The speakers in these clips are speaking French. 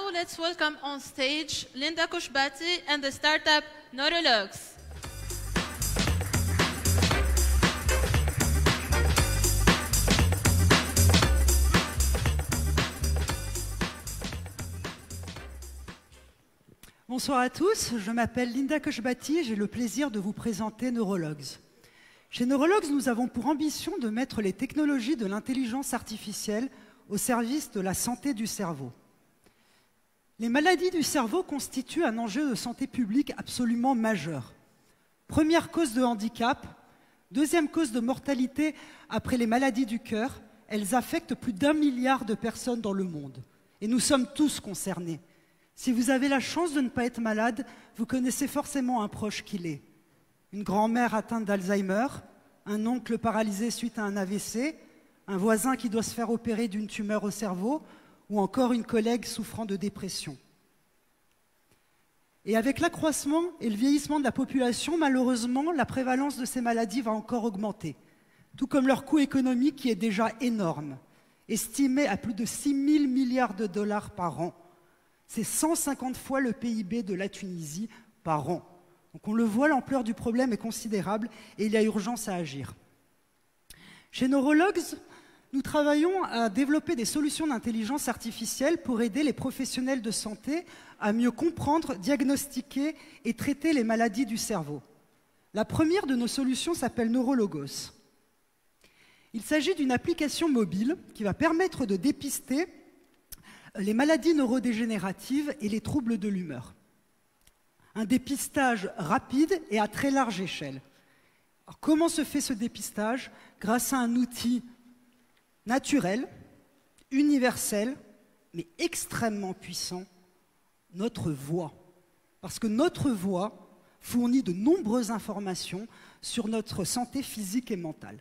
now let's welcome on stage Linda Kushbati and the startup Neurologs. Bonsoir à tous, je m'appelle Linda Kushbati et j'ai le plaisir de vous présenter Neurologs. Chez Neurologs, nous avons pour ambition de mettre les technologies de l'intelligence artificielle au service de la santé du cerveau. Les maladies du cerveau constituent un enjeu de santé publique absolument majeur. Première cause de handicap, deuxième cause de mortalité après les maladies du cœur, elles affectent plus d'1 milliard de personnes dans le monde. Et nous sommes tous concernés. Si vous avez la chance de ne pas être malade, vous connaissez forcément un proche qui l'est. Une grand-mère atteinte d'Alzheimer, un oncle paralysé suite à un AVC, un voisin qui doit se faire opérer d'une tumeur au cerveau, ou encore une collègue souffrant de dépression. Et avec l'accroissement et le vieillissement de la population, malheureusement, la prévalence de ces maladies va encore augmenter, tout comme leur coût économique qui est déjà énorme, estimé à plus de 6 000 milliards de dollars par an. C'est 150 fois le PIB de la Tunisie par an. Donc on le voit, l'ampleur du problème est considérable et il y a urgence à agir. Chez Neurologs, nous travaillons à développer des solutions d'intelligence artificielle pour aider les professionnels de santé à mieux comprendre, diagnostiquer et traiter les maladies du cerveau. La première de nos solutions s'appelle Neurologos. Il s'agit d'une application mobile qui va permettre de dépister les maladies neurodégénératives et les troubles de l'humeur. Un dépistage rapide et à très large échelle. Alors, comment se fait ce dépistage? Grâce à un outil naturel, universel, mais extrêmement puissant, notre voix. Parce que notre voix fournit de nombreuses informations sur notre santé physique et mentale.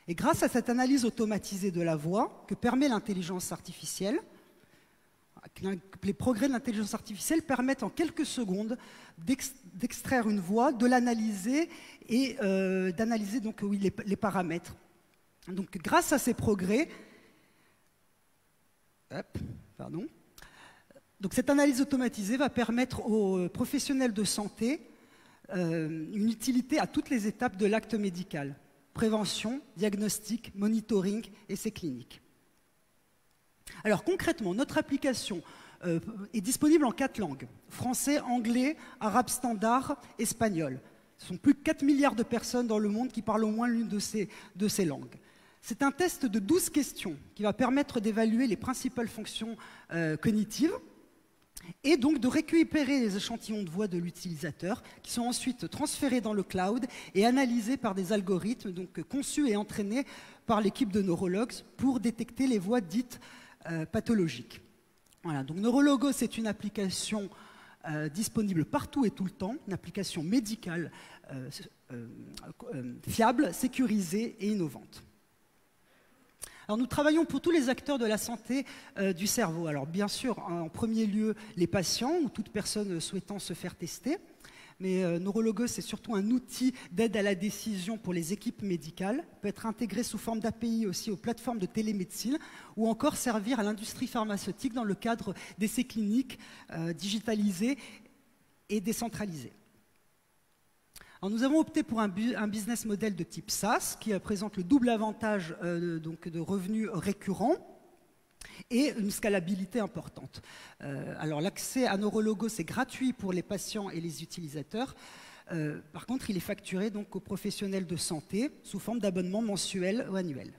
Et grâce à cette analyse automatisée de la voix que permet l'intelligence artificielle, les progrès de l'intelligence artificielle permettent en quelques secondes d'extraire une voix, de l'analyser et d'analyser donc les paramètres. Donc grâce à ces progrès, donc cette analyse automatisée va permettre aux professionnels de santé une utilité à toutes les étapes de l'acte médical: prévention, diagnostic, monitoring, essais cliniques. Alors concrètement, notre application est disponible en 4 langues: français, anglais, arabe standard, espagnol. Ce sont plus de 4 milliards de personnes dans le monde qui parlent au moins l'une de ces langues. C'est un test de 12 questions qui va permettre d'évaluer les principales fonctions cognitives et donc de récupérer les échantillons de voix de l'utilisateur qui sont ensuite transférés dans le cloud et analysés par des algorithmes donc conçus et entraînés par l'équipe de Neurologs pour détecter les voix dites pathologiques. Voilà, donc Neurologos, c'est une application disponible partout et tout le temps, une application médicale fiable, sécurisée et innovante. Alors nous travaillons pour tous les acteurs de la santé du cerveau. Alors bien sûr, en premier lieu, les patients ou toute personne souhaitant se faire tester. Mais Neurologos, c'est surtout un outil d'aide à la décision pour les équipes médicales. Il peut être intégré sous forme d'API aussi aux plateformes de télémédecine ou encore servir à l'industrie pharmaceutique dans le cadre d'essais cliniques digitalisés et décentralisés. Alors nous avons opté pour un business model de type SaaS qui présente le double avantage donc de revenus récurrents et une scalabilité importante. Alors l'accès à Neurologos est gratuit pour les patients et les utilisateurs. Par contre, il est facturé donc aux professionnels de santé sous forme d'abonnement mensuel ou annuel.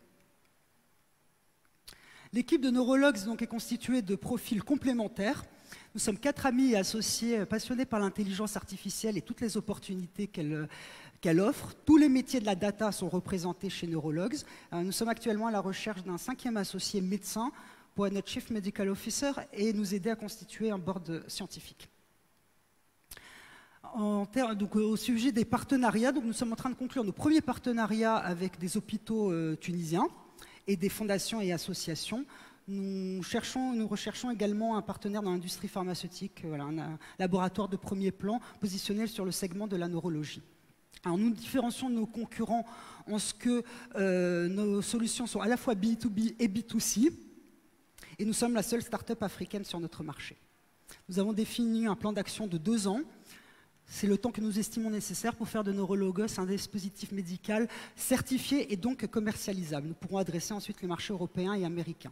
L'équipe de Neurologs donc est constituée de profils complémentaires. Nous sommes 4 amis et associés passionnés par l'intelligence artificielle et toutes les opportunités qu'elle offre. Tous les métiers de la data sont représentés chez Neurologs. Nous sommes actuellement à la recherche d'un 5e associé médecin pour être notre Chief Medical Officer et nous aider à constituer un board scientifique. Donc, au sujet des partenariats, donc nous sommes en train de conclure nos premiers partenariats avec des hôpitaux tunisiens et des fondations et associations. Nous recherchons également un partenaire dans l'industrie pharmaceutique, voilà, un laboratoire de premier plan positionné sur le segment de la neurologie. Alors nous différencions nos concurrents en ce que nos solutions sont à la fois B2B et B2C. Et nous sommes la seule start-up africaine sur notre marché. Nous avons défini un plan d'action de 2 ans. C'est le temps que nous estimons nécessaire pour faire de Neurologos un dispositif médical certifié et donc commercialisable. Nous pourrons adresser ensuite les marchés européens et américains.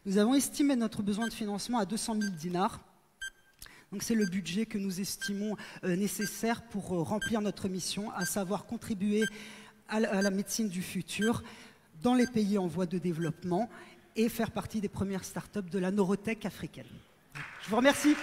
Nous avons estimé notre besoin de financement à 200 000 dinars. Donc c'est le budget que nous estimons nécessaire pour remplir notre mission, à savoir contribuer à la médecine du futur dans les pays en voie de développement et faire partie des premières start-up de la neurotech africaine. Je vous remercie.